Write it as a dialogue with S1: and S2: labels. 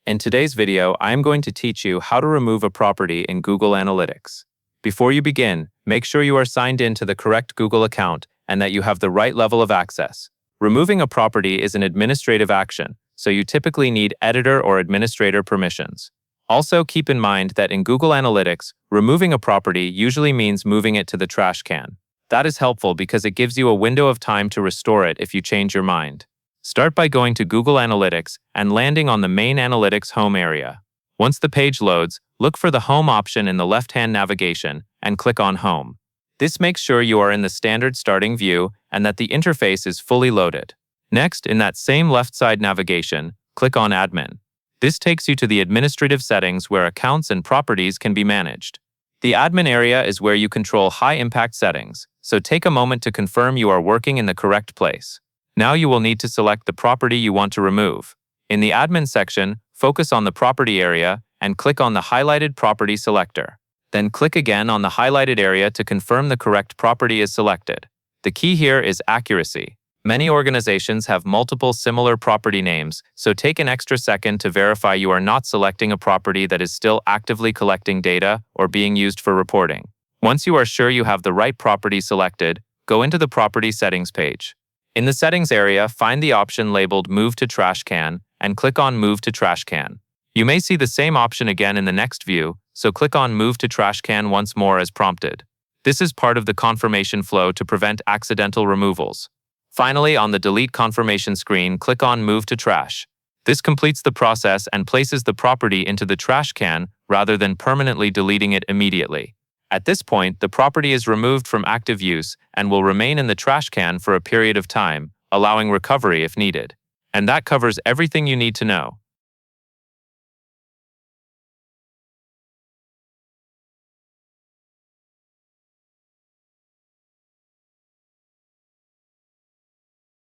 S1: In today's video, I am going to teach you how to remove a property in Google Analytics. Before you begin, make sure you are signed in to the correct Google account and that you have the right level of access. Removing a property is an administrative action, so you typically need editor or administrator permissions. Also, keep in mind that in Google Analytics, removing a property usually means moving it to the trash can. That is helpful because it gives you a window of time to restore it if you change your mind. Start by going to Google Analytics and landing on the main Analytics home area. Once the page loads, look for the Home option in the left-hand navigation and click on Home. This makes sure you are in the standard starting view and that the interface is fully loaded. Next, in that same left side navigation, click on Admin. This takes you to the administrative settings where accounts and properties can be managed. The admin area is where you control high-impact settings, so take a moment to confirm you are working in the correct place. Now you will need to select the property you want to remove. In the admin section, focus on the property area and click on the highlighted property selector. Then click again on the highlighted area to confirm the correct property is selected. The key here is accuracy. Many organizations have multiple similar property names, so take an extra second to verify you are not selecting a property that is still actively collecting data or being used for reporting. Once you are sure you have the right property selected, go into the Property Settings page. In the Settings area, find the option labeled Move to Trash Can and click on Move to Trash Can. You may see the same option again in the next view, so click on Move to Trash Can once more as prompted. This is part of the confirmation flow to prevent accidental removals. Finally, on the Delete confirmation screen, click on Move to Trash. This completes the process and places the property into the trash can rather than permanently deleting it immediately. At this point, the property is removed from active use and will remain in the trash can for a period of time, allowing recovery if needed. And that covers everything you need to know.